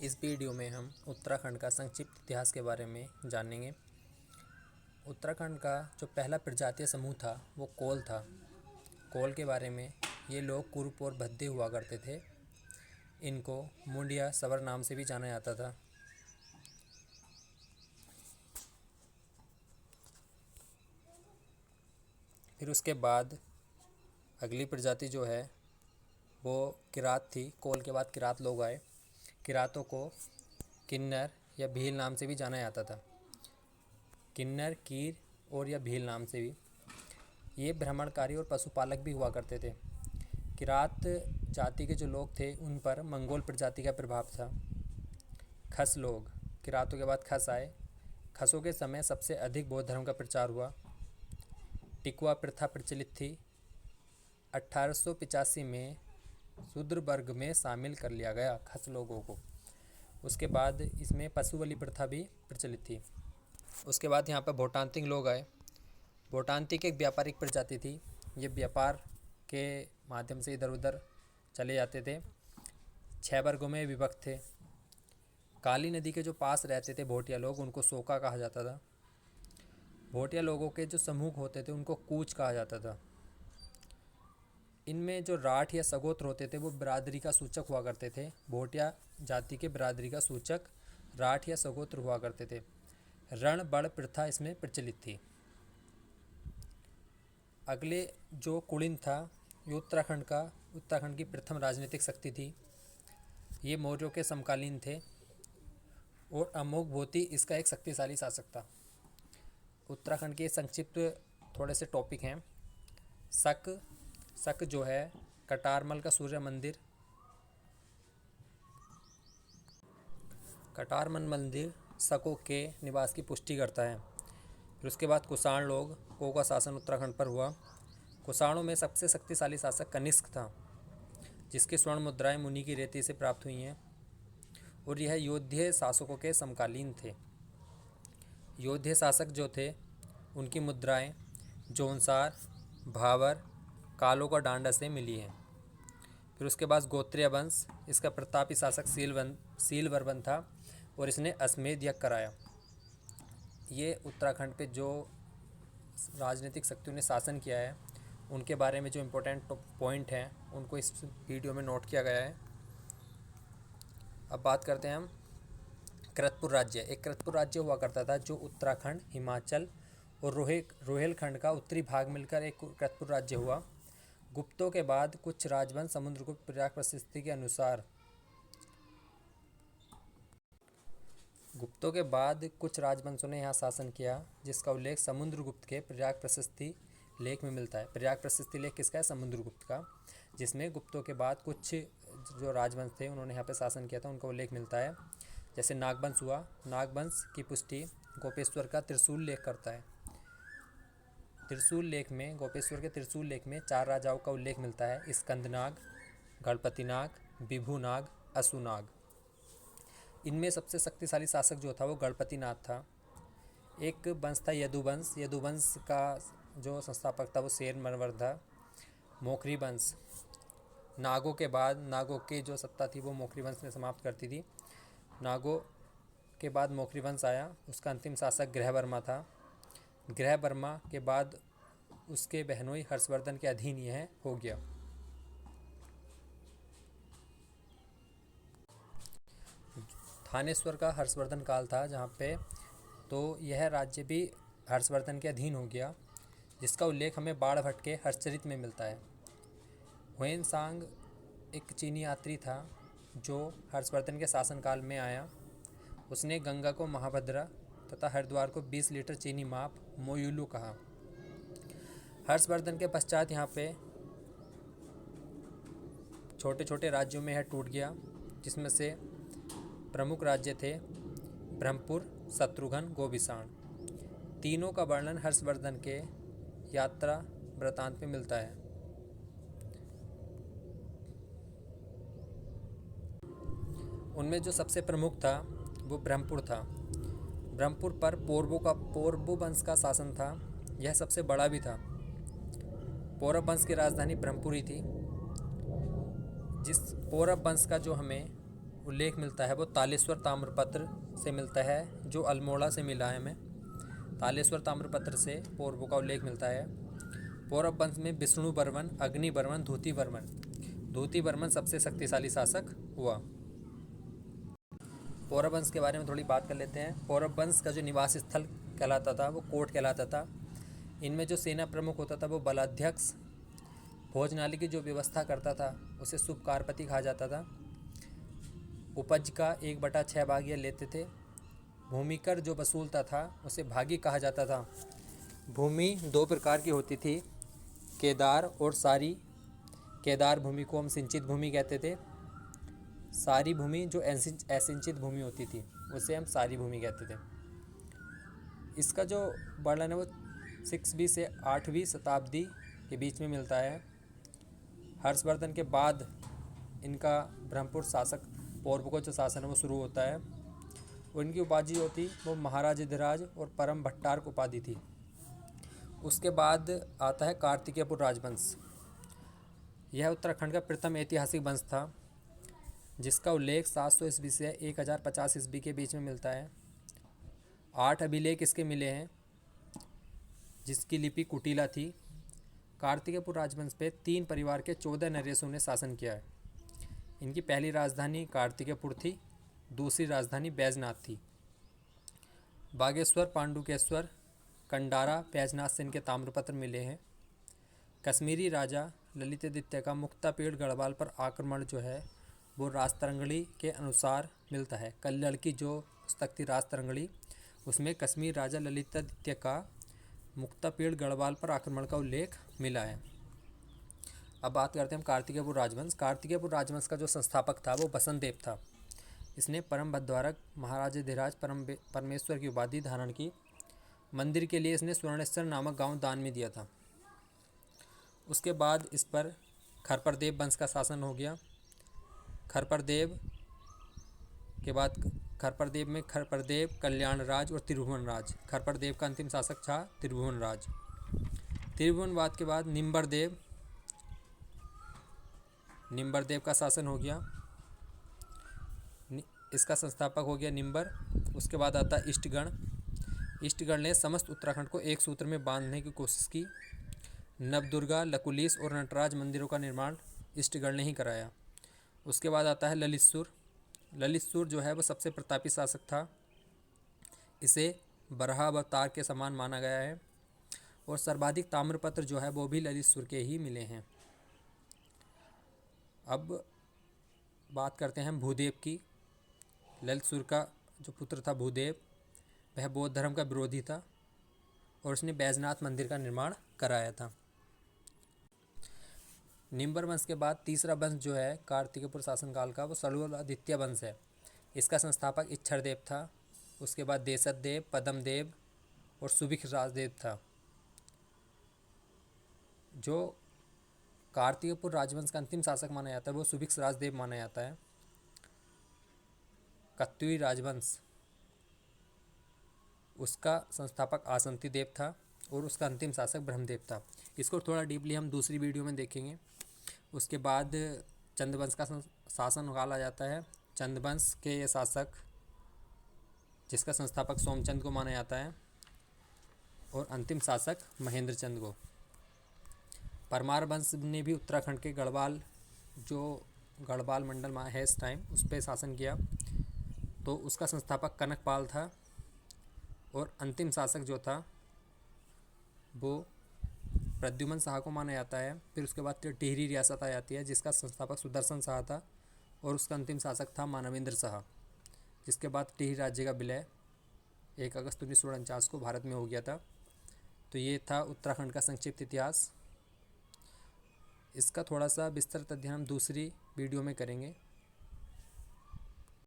इस वीडियो में हम उत्तराखंड का संक्षिप्त इतिहास के बारे में जानेंगे। उत्तराखंड का जो पहला प्रजातीय समूह था वो कोल था। कोल के बारे में ये लोग कुरुप और भद्दे हुआ करते थे। इनको मुंडिया सवर नाम से भी जाना जाता था। फिर उसके बाद अगली प्रजाति जो है वो किरात थी। कोल के बाद किरात लोग आए। किरातों को किन्नर या भील नाम से भी जाना जाता था। किन्नर, कीर और या भील नाम से भी। ये भ्रमणकारी और पशुपालक भी हुआ करते थे। किरात जाति के जो लोग थे उन पर मंगोल प्रजाति का प्रभाव था। खस लोग, किरातों के बाद खस आए। खसों के समय सबसे अधिक बौद्ध धर्म का प्रचार हुआ। टिकुआ प्रथा प्रचलित थी। 1885 में शूद्र वर्ग में शामिल कर लिया गया खस लोगों को। उसके बाद इसमें पशु बलि प्रथा भी प्रचलित थी। उसके बाद यहाँ पर भोटांतिंग लोग आए। भोटांतिक एक व्यापारिक प्रजाति थी। ये व्यापार के माध्यम से इधर उधर चले जाते थे। 6 वर्गों में विभक्त थे। काली नदी के जो पास रहते थे भोटिया लोग, उनको सोका कहा जाता था। भोटिया लोगों के जो समूह होते थे उनको कूच कहा जाता था। इनमें जो राठ या सगोत्र होते थे वो बिरादरी का सूचक हुआ करते थे। भोटिया जाति के बिरादरी का सूचक राठ या सगोत्र हुआ करते थे। रण बड़ प्रथा इसमें प्रचलित थी। अगले जो कुलिन था ये उत्तराखंड की प्रथम राजनीतिक शक्ति थी। ये मौर्यों के समकालीन थे और अमोघ भोती इसका एक शक्तिशाली शासक था। उत्तराखंड के संक्षिप्त थोड़े से टॉपिक हैं। शक जो है कटारमल का सूर्य मंदिर। कटारमल मंदिर शकों के निवास की पुष्टि करता है। फिर उसके बाद कुषाण लोगों का शासन उत्तराखंड पर हुआ। कुषाणों में सबसे शक्तिशाली शासक कनिष्क था, जिसकी स्वर्ण मुद्राएं मुनि की रेती से प्राप्त हुई हैं और यह योध्य शासकों के समकालीन थे। योध्य शासक जो थे उनकी मुद्राएं जौनसार, भावर, कालों का डांडा से मिली हैं। फिर उसके बाद गोत्रीय वंश, इसका प्रतापी शासक सीलवर्मन था और इसने अश्वमेध यज्ञ कराया। ये उत्तराखंड पे जो राजनीतिक शक्तियों ने शासन किया है उनके बारे में जो इम्पोर्टेंट पॉइंट हैं उनको इस वीडियो में नोट किया गया है। अब बात करते हैं हम कृतपुर राज्य। एक कृतपुर राज्य हुआ करता था जो उत्तराखंड, हिमाचल और रोहेलखंड का उत्तरी भाग मिलकर एक कृतपुर राज्य हुआ। गुप्तों के बाद कुछ राजवंश समुद्रगुप्त प्रयाग प्रशस्ति के अनुसार गुप्तों के बाद कुछ राजवंशों ने यहाँ शासन किया, जिसका उल्लेख समुद्रगुप्त के प्रयाग प्रशस्ति लेख में मिलता है। प्रयाग प्रशस्ति लेख किसका है? समुद्रगुप्त का, जिसमें गुप्तों के बाद कुछ जो राजवंश थे उन्होंने यहाँ पे शासन किया था, उनका उल्लेख मिलता है। जैसे नागवंश हुआ। नागवंश की पुष्टि गोपेश्वर का त्रिशूल लेख करता है। त्रिशूल लेख में, गोपेश्वर के त्रिशूल लेख में 4 राजाओं का उल्लेख मिलता है। स्कंदनाग, गणपतिनाग, विभुनाग, अशुनाग। इनमें सबसे शक्तिशाली शासक जो था वो गणपतिनाथ था। एक वंश था यदुवंश। यदुवंश का जो संस्थापक था वो शेरमरवर था। मोखरी वंश, नागों के बाद नागों की जो सत्ता थी वो मोखरी वंश ने समाप्त करती थी। नागों के बाद मोखरी वंश आया। उसका अंतिम शासक ग्रहवर्मा था। ग्रहवर्मा के बाद उसके बहनोई हर्षवर्धन के अधीन यह हो गया। थानेश्वर का हर्षवर्धन काल था जहाँ पे तो यह राज्य भी हर्षवर्धन के अधीन हो गया, जिसका उल्लेख हमें बाणभट्ट के हर्षचरित में मिलता है। हुएनसांग एक चीनी यात्री था जो हर्षवर्धन के शासनकाल में आया। उसने गंगा को महाभद्रा तथा हरिद्वार को 20 लीटर चीनी माप मोयुलू कहा। हर्षवर्धन के पश्चात यहाँ पे छोटे छोटे राज्यों में यह टूट गया, जिसमें से प्रमुख राज्य थे ब्रह्मपुर, शत्रुघ्न, गोभिषाण। तीनों का वर्णन हर्षवर्धन के यात्रा वृत्तांत में मिलता है। उनमें जो सबसे प्रमुख था वो ब्रह्मपुर था। ब्रह्मपुर पर पौरवों वंश का शासन था। यह सबसे बड़ा भी था। पौरव वंश की राजधानी ब्रह्मपुर ही थी। जिस पौरव वंश का जो हमें उल्लेख मिलता है वो तालेश्वर ताम्रपत्र से मिलता है, जो अल्मोड़ा से मिला है हमें। तालेश्वर ताम्रपत्र से पौरवों का उल्लेख मिलता है। पौरव वंश में विष्णु बर्मन, अग्नि बर्मन, धूति बर्मन सबसे शक्तिशाली शासक हुआ। पौरव वंश के बारे में थोड़ी बात कर लेते हैं। पौरव वंश का जो निवास स्थल कहलाता था वो कोट कहलाता था। इनमें जो सेना प्रमुख होता था वो बलाध्यक्ष, भोजनालय की जो व्यवस्था करता था उसे सुपकारपति कहा जाता था। उपज का 1/6 भाग ये लेते थे। भूमिकर जो वसूलता था उसे भागी कहा जाता था। भूमि 2 प्रकार की होती थी, केदार और सारी। केदार भूमि को हम सिंचित भूमि कहते थे। सारी भूमि जो असिंचित भूमि होती थी उसे हम सारी भूमि कहते थे। इसका जो वर्णन है वो 6वीं से 8वीं शताब्दी के बीच में मिलता है। हर्षवर्धन के बाद इनका ब्रह्मपुर शासक पौरव का जो शासन है वो शुरू होता है। उनकी उपाधि जो थी वो महाराजाधिराज और परम भट्टारक उपाधि थी। उसके बाद आता है कार्तिकेयपुर राजवंश। यह उत्तराखंड का प्रथम ऐतिहासिक वंश था, जिसका उल्लेख 700 ईस्वी से 1050 ईस्वी के बीच में मिलता है। 8 अभिलेख इसके मिले हैं, जिसकी लिपि कुटिला थी। कार्तिकेयपुर राजवंश पे 3 परिवार के 14 नरेशों ने शासन किया है। इनकी पहली राजधानी कार्तिकेयपुर थी, दूसरी राजधानी बैजनाथ थी। बागेश्वर, पांडुकेश्वर, कंडारा, बैजनाथ से इनके ताम्रपत्र मिले हैं। कश्मीरी राजा ललितादित्य का मुक्तापेड़ गढ़वाल पर आक्रमण जो है वो राजतरंगड़ी के अनुसार मिलता है। कल्लड़ की जो पुस्तक थी राजतरंगड़ी, उसमें कश्मीर राजा ललितादित्य का मुक्तापेड़ गढ़वाल पर आक्रमण का उल्लेख मिला है। अब बात करते हैं हम कार्तिकेयपुर राजवंश। कार्तिकेयपुर राजवंश का जो संस्थापक था वो बसंत देव था। इसने परम भद्वारक महाराजाधिराज परमेश्वर की उपाधि धारण की। मंदिर के लिए इसने स्वर्णेश्वर नामक गांव दान में दिया था। उसके बाद इस पर खरपरदेव वंश का शासन हो गया। खरपरदेव के बाद खरपरदेव में खरपरदेव, कल्याणराज और त्रिभुवनराज। खरपरदेव का अंतिम शासक था त्रिभुवनराज। त्रिभुवनवाद के बाद निम्बरदेव का शासन हो गया। इसका संस्थापक हो गया निम्बर। उसके बाद आता है इष्टगण। इष्टगण ने समस्त उत्तराखंड को एक सूत्र में बांधने की कोशिश की। नवदुर्गा, लकुलिश और नटराज मंदिरों का निर्माण इष्टगण ने ही कराया। उसके बाद आता है ललितसुर। ललितसुर जो है वो सबसे प्रतापी शासक था। इसे बराह अवतार के समान माना गया है और सर्वाधिक ताम्रपत्र जो है वो भी ललितसुर के ही मिले हैं। अब बात करते हैं भूदेव की। ललितसुर का जो पुत्र था भूदेव, वह बौद्ध धर्म का विरोधी था और उसने बैजनाथ मंदिर का निर्माण कराया था। निम्बर वंश के बाद तीसरा वंश जो है कार्तिकेयपुर शासनकाल का वो सलुआदित्य वंश है। इसका संस्थापक इच्छरदेव था। उसके बाद देशदेव, पद्मदेव और सुभिक्ष राजदेव था। जो कार्तिकेयपुर राजवंश का अंतिम शासक माना जाता है वो सुभिक्ष राजदेव माना जाता है। कत्यूरी राजवंश, उसका संस्थापक आसंती देव था और उसका अंतिम शासक ब्रह्मदेव था। इसको थोड़ा डीपली हम दूसरी वीडियो में देखेंगे। उसके बाद चंद्रवंश का शासन काल आ जाता है। चंद्रवंश के ये शासक, जिसका संस्थापक सोमचंद को माना जाता है और अंतिम शासक महेंद्र चंद को। परमार वंश ने भी उत्तराखंड के गढ़वाल, जो गढ़वाल मंडल है इस टाइम, उस पर शासन किया। तो उसका संस्थापक कनकपाल था और अंतिम शासक जो था वो प्रद्युमन शाह को माना जाता है। फिर उसके बाद टिहरी रियासत आ जाती है, जिसका संस्थापक सुदर्शन शाह था और उसका अंतिम शासक था मानवेंद्र शाह। जिसके बाद टिहरी राज्य का विलय 1 अगस्त 1949 को भारत में हो गया था। तो ये था उत्तराखंड का संक्षिप्त इतिहास। इसका थोड़ा सा विस्तृत अध्ययन हम दूसरी वीडियो में करेंगे।